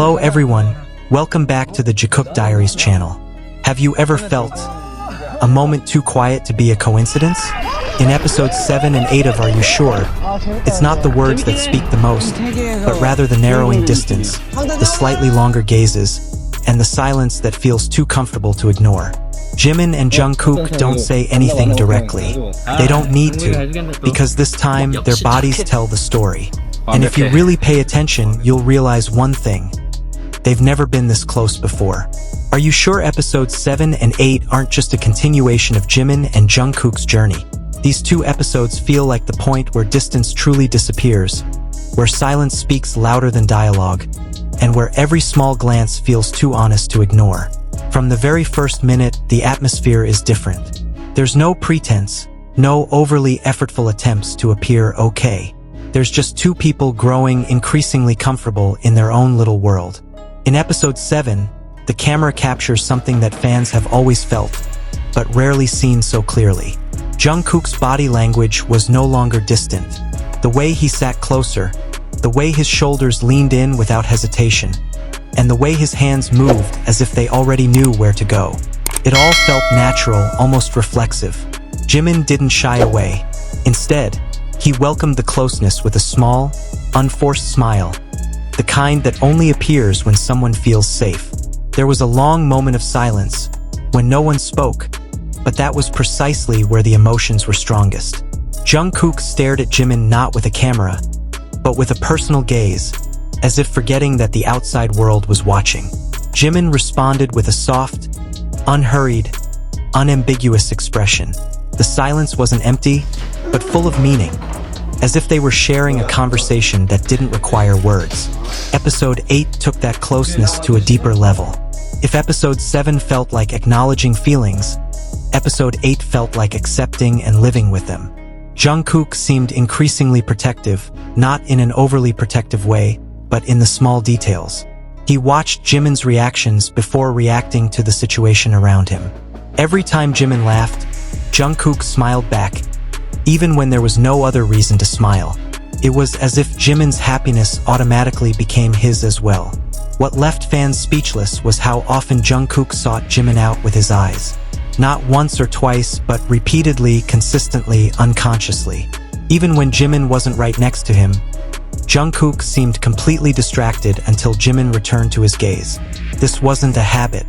Hello everyone, welcome back to the JiKook Diaries channel. Have you ever felt a moment too quiet to be a coincidence? In episodes 7 and 8 of Are You Sure, it's not the words that speak the most, but rather the narrowing distance, the slightly longer gazes, and the silence that feels too comfortable to ignore. Jimin and Jungkook don't say anything directly. They don't need to, because this time their bodies tell the story. And if you really pay attention, you'll realize one thing. They've never been this close before. Are You Sure episodes 7 and 8 aren't just a continuation of Jimin and Jungkook's journey. These two episodes feel like the point where distance truly disappears, where silence speaks louder than dialogue, and where every small glance feels too honest to ignore. From the very first minute, the atmosphere is different. There's no pretense, no overly effortful attempts to appear okay. There's just two people growing increasingly comfortable in their own little world. In episode 7, the camera captures something that fans have always felt, but rarely seen so clearly. Jungkook's body language was no longer distant. The way he sat closer, the way his shoulders leaned in without hesitation, and the way his hands moved as if they already knew where to go. It all felt natural, almost reflexive. Jimin didn't shy away. Instead, he welcomed the closeness with a small, unforced smile, the kind that only appears when someone feels safe. There was a long moment of silence, when no one spoke, but that was precisely where the emotions were strongest. Jungkook stared at Jimin not with a camera, but with a personal gaze, as if forgetting that the outside world was watching. Jimin responded with a soft, unhurried, unambiguous expression. The silence wasn't empty, but full of meaning, as if they were sharing a conversation that didn't require words. Episode 8 took that closeness to a deeper level. If episode 7 felt like acknowledging feelings, episode 8 felt like accepting and living with them. Jungkook seemed increasingly protective, not in an overly protective way, but in the small details. He watched Jimin's reactions before reacting to the situation around him. Every time Jimin laughed, Jungkook smiled back, even when there was no other reason to smile. It was as if Jimin's happiness automatically became his as well. What left fans speechless was how often Jungkook sought Jimin out with his eyes. Not once or twice, but repeatedly, consistently, unconsciously. Even when Jimin wasn't right next to him, Jungkook seemed completely distracted until Jimin returned to his gaze. This wasn't a habit.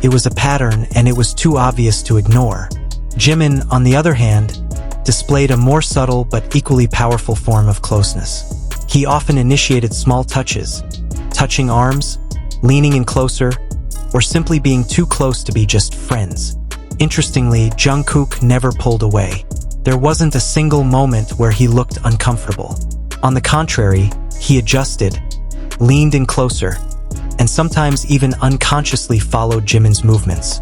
It was a pattern, and it was too obvious to ignore. Jimin, on the other hand, displayed a more subtle but equally powerful form of closeness. He often initiated small touches, touching arms, leaning in closer, or simply being too close to be just friends. Interestingly, Jungkook never pulled away. There wasn't a single moment where he looked uncomfortable. On the contrary, he adjusted, leaned in closer, and sometimes even unconsciously followed Jimin's movements.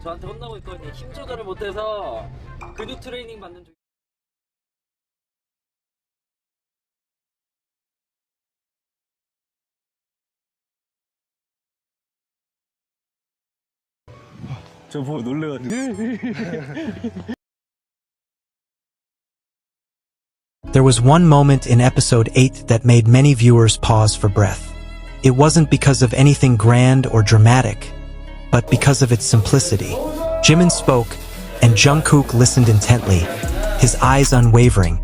저한테 혼나고 있거든요. 힘 조절을 못해서 근육 트레이닝 받는 중. 저 보고 놀래가지고. There was one moment in episode 8 that made many viewers pause for breath. It wasn't because of anything grand or dramatic, but because of its simplicity. Jimin spoke, and Jungkook listened intently, his eyes unwavering,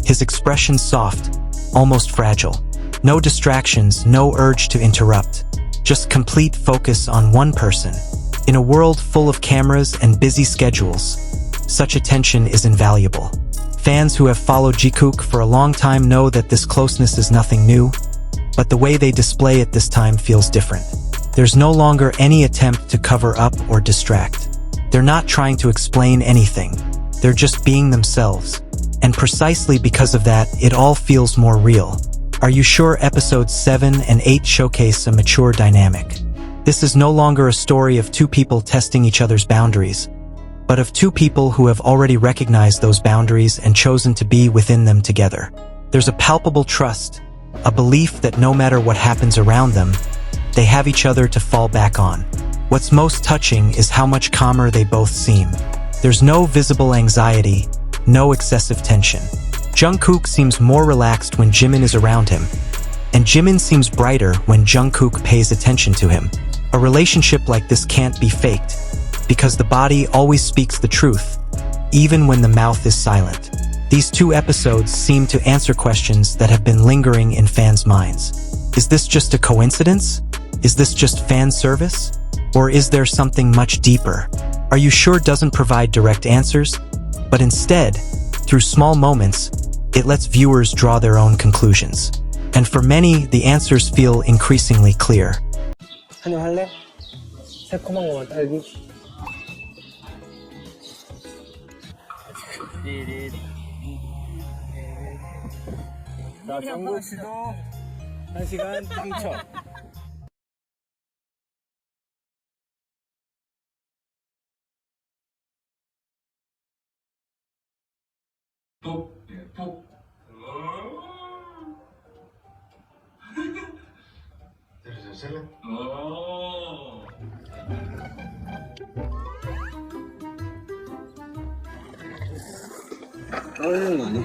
his expression soft, almost fragile. No distractions, no urge to interrupt, just complete focus on one person. In a world full of cameras and busy schedules, such attention is invaluable. Fans who have followed JiKook for a long time know that this closeness is nothing new, but the way they display it this time feels different. There's no longer any attempt to cover up or distract. They're not trying to explain anything. They're just being themselves. And precisely because of that, it all feels more real. Are You Sure episodes 7 and 8 showcase a mature dynamic. This is no longer a story of two people testing each other's boundaries, but of two people who have already recognized those boundaries and chosen to be within them together. There's a palpable trust, a belief that no matter what happens around them, they have each other to fall back on. What's most touching is how much calmer they both seem. There's no visible anxiety, no excessive tension. Jungkook seems more relaxed when Jimin is around him, and Jimin seems brighter when Jungkook pays attention to him. A relationship like this can't be faked, because the body always speaks the truth, even when the mouth is silent. These two episodes seem to answer questions that have been lingering in fans' minds. Is this just a coincidence? Is this just fan service? Or is there something much deeper? Are You Sure doesn't provide direct answers, but instead, through small moments, it lets viewers draw their own conclusions. And for many, the answers feel increasingly clear. 한입 할래? 새콤한 거만 딸기? 자, 정국 씨도 1시간 땡쳐. 떨리는 거 아니야?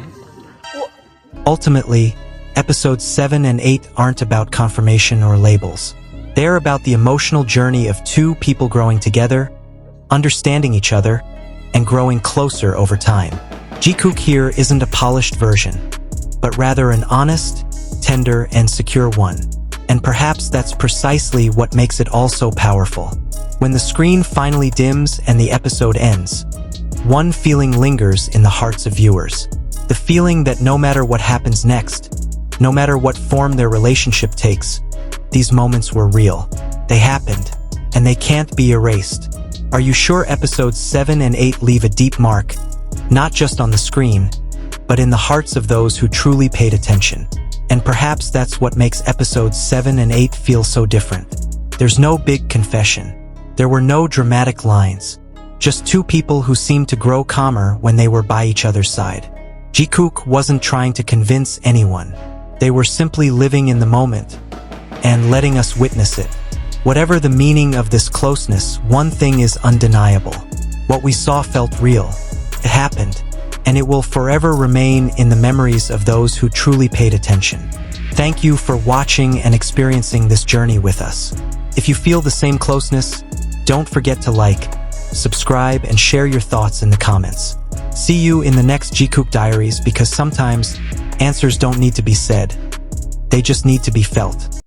Ultimately, episodes 7 and 8 aren't about confirmation or labels. They're about the emotional journey of two people growing together, understanding each other, and growing closer over time. JiKook here isn't a polished version, but rather an honest, tender, and secure one. And perhaps that's precisely what makes it all so powerful. When the screen finally dims and the episode ends, one feeling lingers in the hearts of viewers. The feeling that no matter what happens next, no matter what form their relationship takes, these moments were real. They happened, and they can't be erased. Are You Sure episodes 7 and 8 leave a deep mark, not just on the screen, but in the hearts of those who truly paid attention. And perhaps that's what makes episodes 7 and 8 feel so different. There's no big confession. There were no dramatic lines. Just two people who seemed to grow calmer when they were by each other's side. JiKook wasn't trying to convince anyone. They were simply living in the moment and letting us witness it. Whatever the meaning of this closeness, one thing is undeniable. What we saw felt real. It happened, and it will forever remain in the memories of those who truly paid attention. Thank you for watching and experiencing this journey with us. If you feel the same closeness, don't forget to like, subscribe, and share your thoughts in the comments. See you in the next JiKook Diaries, because sometimes answers don't need to be said. They just need to be felt.